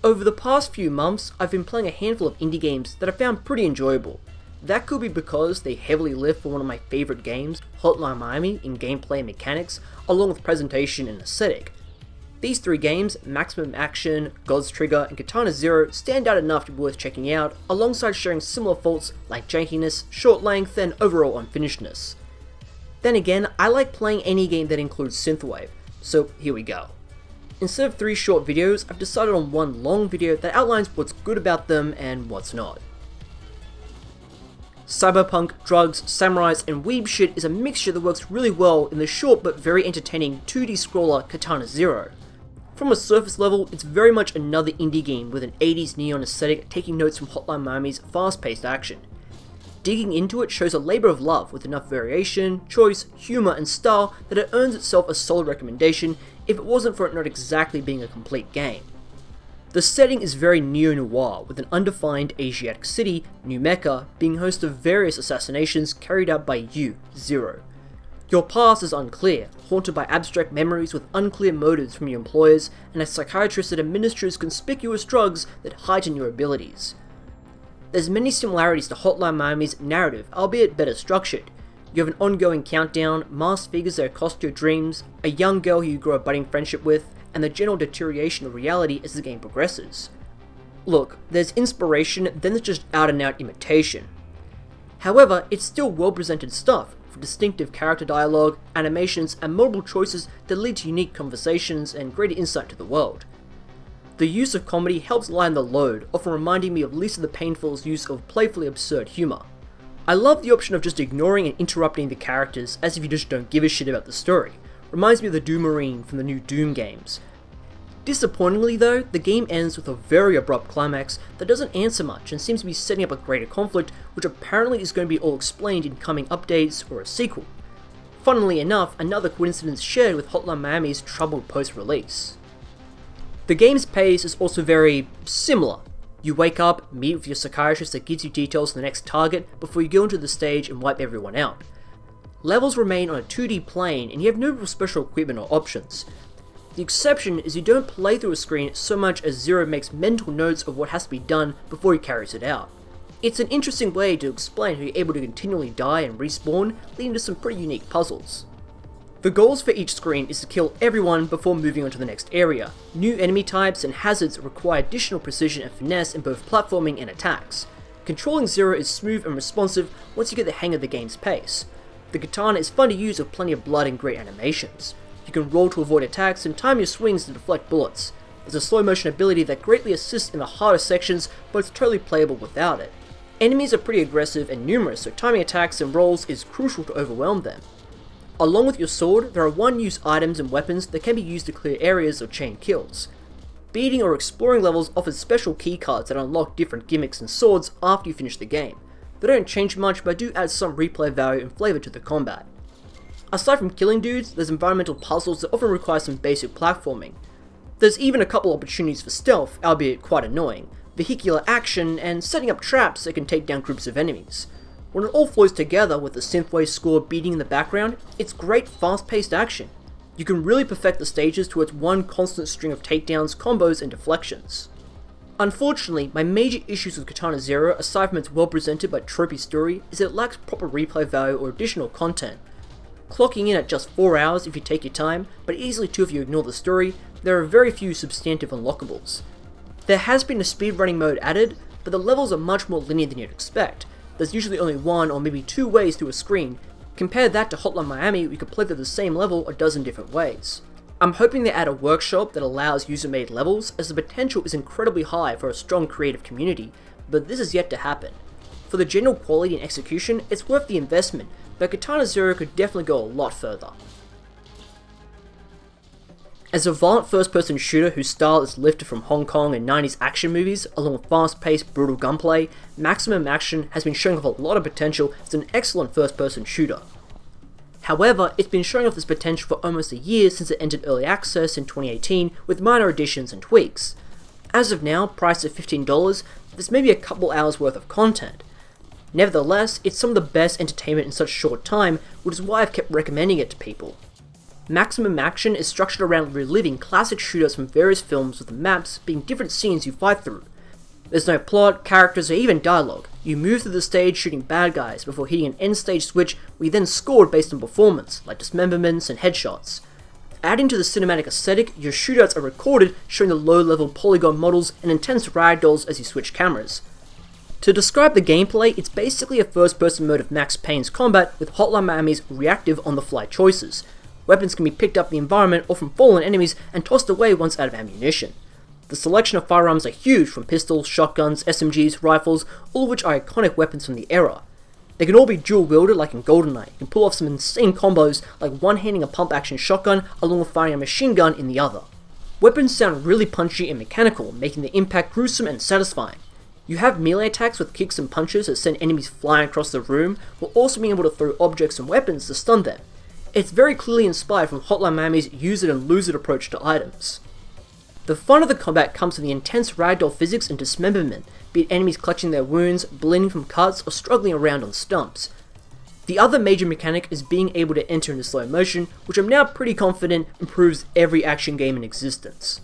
Over the past few months, I've been playing a handful of indie games that I found pretty enjoyable. That could be because they heavily live for one of my favourite games, Hotline Miami, in gameplay and mechanics, along with presentation and aesthetic. These three games, Maximum Action, God's Trigger, and Katana Zero, stand out enough to be worth checking out, alongside sharing similar faults like jankiness, short length, and overall unfinishedness. Then again, I like playing any game that includes synthwave, so here we go. Instead of 3 short videos, I've decided on one long video that outlines what's good about them and what's not. Cyberpunk, drugs, samurais, and weeb shit is a mixture that works really well in the short but very entertaining 2D scroller Katana Zero. From a surface level, it's very much another indie game with an 80s neon aesthetic taking notes from Hotline Miami's fast-paced action. Digging into it shows a labour of love with enough variation, choice, humour, and style that it earns itself a solid recommendation if it wasn't for it not exactly being a complete game. The setting is very neo-noir, with an undefined Asiatic city, New Mecca, being host of various assassinations carried out by you, Zero. Your past is unclear, haunted by abstract memories with unclear motives from your employers, and a psychiatrist that administers conspicuous drugs that heighten your abilities. There's many similarities to Hotline Miami's narrative, albeit better structured. You have an ongoing countdown, masked figures that cost your dreams, a young girl who you grow a budding friendship with, and the general deterioration of reality as the game progresses. Look, there's inspiration, then there's just out and out imitation. However, it's still well presented stuff, with distinctive character dialogue, animations, and multiple choices that lead to unique conversations and greater insight to the world. The use of comedy helps lighten the load, often reminding me of Lisa the Painful's use of playfully absurd humour. I love the option of just ignoring and interrupting the characters as if you just don't give a shit about the story. Reminds me of the Doomarine from the new Doom games. Disappointingly though, the game ends with a very abrupt climax that doesn't answer much and seems to be setting up a greater conflict, which apparently is going to be all explained in coming updates or a sequel. Funnily enough, another coincidence shared with Hotline Miami's troubled post-release. The game's pace is also very similar. You wake up, meet with your psychiatrist that gives you details on the next target before you go into the stage and wipe everyone out. Levels remain on a 2D plane and you have no real special equipment or options. The exception is you don't play through a screen so much as Zero makes mental notes of what has to be done before he carries it out. It's an interesting way to explain how you're able to continually die and respawn, leading to some pretty unique puzzles. The goals for each screen is to kill everyone before moving on to the next area. New enemy types and hazards require additional precision and finesse in both platforming and attacks. Controlling Zero is smooth and responsive once you get the hang of the game's pace. The katana is fun to use with plenty of blood and great animations. You can roll to avoid attacks and time your swings to deflect bullets. There's a slow motion ability that greatly assists in the harder sections, but it's totally playable without it. Enemies are pretty aggressive and numerous, so timing attacks and rolls is crucial to overwhelm them. Along with your sword, there are one-use items and weapons that can be used to clear areas or chain kills. Beating or exploring levels offers special keycards that unlock different gimmicks and swords after you finish the game. They don't change much, but do add some replay value and flavour to the combat. Aside from killing dudes, there's environmental puzzles that often require some basic platforming. There's even a couple opportunities for stealth, albeit quite annoying, vehicular action, and setting up traps that can take down groups of enemies. When it all flows together with the synthwave score beating in the background, it's great fast-paced action. You can really perfect the stages towards one constant string of takedowns, combos, and deflections. Unfortunately, my major issues with Katana Zero, aside from its well-presented but tropey story, is that it lacks proper replay value or additional content. Clocking in at just 4 hours if you take your time, but easily 2 if you ignore the story, there are very few substantive unlockables. There has been a speedrunning mode added, but the levels are much more linear than you'd expect. There's usually only 1 or maybe 2 ways through a screen. Compare that to Hotline Miami, where you could play through the same level a dozen different ways. I'm hoping they add a workshop that allows user-made levels, as the potential is incredibly high for a strong creative community, but this is yet to happen. For the general quality and execution, it's worth the investment, but Katana Zero could definitely go a lot further. As a violent first-person shooter whose style is lifted from Hong Kong and 90s action movies, along with fast-paced, brutal gunplay, Maximum Action has been showing off a lot of potential as an excellent first-person shooter. However, it's been showing off this potential for almost a year since it entered early access in 2018 with minor additions and tweaks. As of now, priced at $15, there's maybe a couple hours worth of content. Nevertheless, it's some of the best entertainment in such a short time, which is why I've kept recommending it to people. Maximum Action is structured around reliving classic shooters from various films, with the maps being different scenes you fight through. There's no plot, characters, or even dialogue. You move through the stage shooting bad guys before hitting an end stage switch where you then scored based on performance, like dismemberments and headshots. Adding to the cinematic aesthetic, your shootouts are recorded, showing the low-level polygon models and intense ragdolls as you switch cameras. To describe the gameplay, it's basically a first-person mode of Max Payne's combat with Hotline Miami's reactive on-the-fly choices. Weapons can be picked up in the environment or from fallen enemies and tossed away once out of ammunition. The selection of firearms are huge, from pistols, shotguns, SMGs, rifles, all of which are iconic weapons from the era. They can all be dual-wielded like in GoldenEye. You can pull off some insane combos, like one-handing a pump-action shotgun along with firing a machine gun in the other. Weapons sound really punchy and mechanical, making the impact gruesome and satisfying. You have melee attacks with kicks and punches that send enemies flying across the room, while also being able to throw objects and weapons to stun them. It's very clearly inspired from Hotline Miami's use it and lose it approach to items. The fun of the combat comes from the intense ragdoll physics and dismemberment, be it enemies clutching their wounds, bleeding from cuts, or struggling around on stumps. The other major mechanic is being able to enter into slow motion, which I'm now pretty confident improves every action game in existence.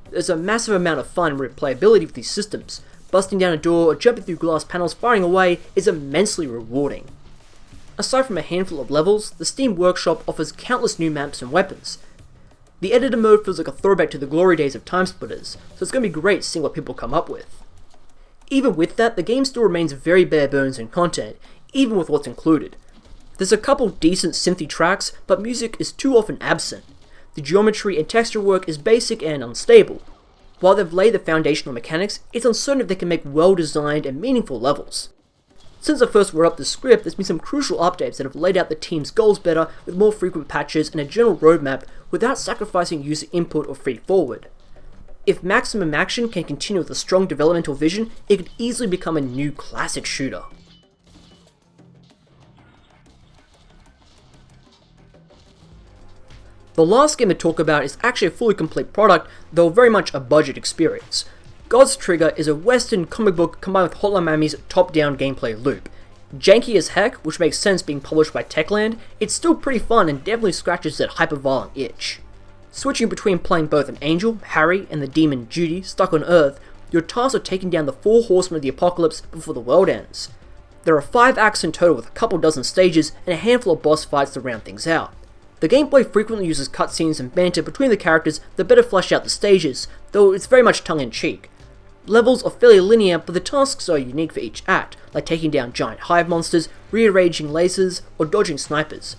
There's a massive amount of fun and replayability with these systems. Busting down a door or jumping through glass panels firing away is immensely rewarding. Aside from a handful of levels, the Steam Workshop offers countless new maps and weapons. The editor mode feels like a throwback to the glory days of Timesplitters, so it's going to be great seeing what people come up with. Even with that, the game still remains very bare bones in content, even with what's included. There's a couple decent synthy tracks, but music is too often absent. The geometry and texture work is basic and unstable. While they've laid the foundational mechanics, it's uncertain if they can make well-designed and meaningful levels. Since I first wrote up the script, there's been some crucial updates that have laid out the team's goals better, with more frequent patches and a general roadmap without sacrificing user input or feed-forward. If Maximum Action can continue with a strong developmental vision, it could easily become a new classic shooter. The last game to talk about is actually a fully complete product, though very much a budget experience. God's Trigger is a western comic book combined with Hotline Miami's top-down gameplay loop. Janky as heck, which makes sense being published by Techland, it's still pretty fun and definitely scratches that hyper-violent itch. Switching between playing both an angel, Harry, and the demon Judy stuck on Earth, your tasks are taking down the 4 horsemen of the apocalypse before the world ends. There are 5 acts in total with a couple dozen stages and a handful of boss fights to round things out. The gameplay frequently uses cutscenes and banter between the characters that better flesh out the stages, though it's very much tongue-in-cheek. Levels are fairly linear, but the tasks are unique for each act, like taking down giant hive monsters, rearranging lasers, or dodging snipers.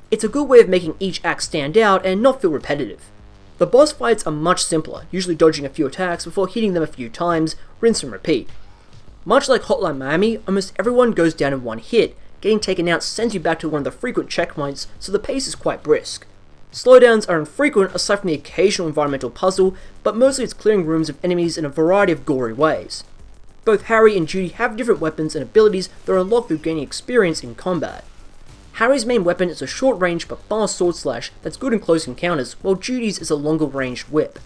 It's a good way of making each act stand out and not feel repetitive. The boss fights are much simpler, usually dodging a few attacks before hitting them a few times, rinse and repeat. Much like Hotline Miami, almost everyone goes down in one hit. Getting taken out sends you back to one of the frequent checkpoints, so the pace is quite brisk. Slowdowns are infrequent aside from the occasional environmental puzzle, but mostly it's clearing rooms of enemies in a variety of gory ways. Both Harry and Judy have different weapons and abilities that are unlocked through gaining experience in combat. Harry's main weapon is a short-range but fast sword slash that's good in close encounters, while Judy's is a longer-ranged whip.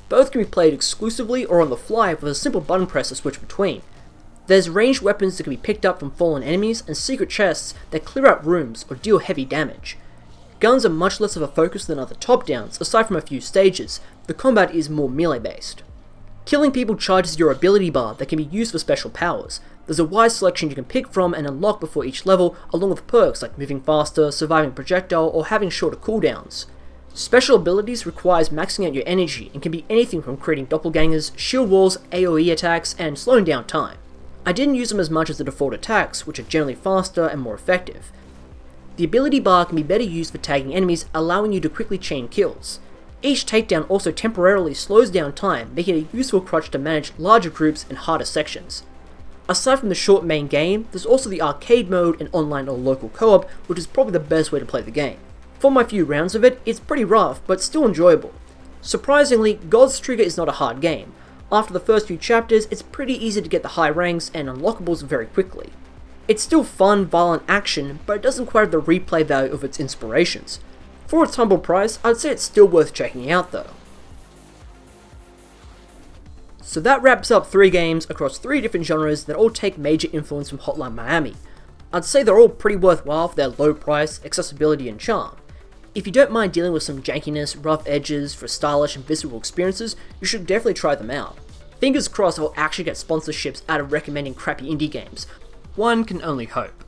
Both can be played exclusively or on the fly with a simple button press to switch between. There's ranged weapons that can be picked up from fallen enemies and secret chests that clear out rooms or deal heavy damage. Guns are much less of a focus than other top-downs, aside from a few stages. The combat is more melee-based. Killing people charges your ability bar that can be used for special powers. There's a wide selection you can pick from and unlock before each level, along with perks like moving faster, surviving projectile, or having shorter cooldowns. Special abilities requires maxing out your energy and can be anything from creating doppelgangers, shield walls, AoE attacks, and slowing down time. I didn't use them as much as the default attacks, which are generally faster and more effective. The ability bar can be better used for tagging enemies, allowing you to quickly chain kills. Each takedown also temporarily slows down time, making it a useful crutch to manage larger groups and harder sections. Aside from the short main game, there's also the arcade mode and online or local co-op, which is probably the best way to play the game. For my few rounds of it, it's pretty rough, but still enjoyable. Surprisingly, God's Trigger is not a hard game. After the first few chapters, it's pretty easy to get the high ranks and unlockables very quickly. It's still fun, violent action, but it doesn't quite have the replay value of its inspirations. For its humble price, I'd say it's still worth checking out though. So that wraps up 3 games across 3 different genres that all take major influence from Hotline Miami. I'd say they're all pretty worthwhile for their low price, accessibility and charm. If you don't mind dealing with some jankiness, rough edges for stylish and visceral experiences, you should definitely try them out. Fingers crossed I'll actually get sponsorships out of recommending crappy indie games. One can only hope.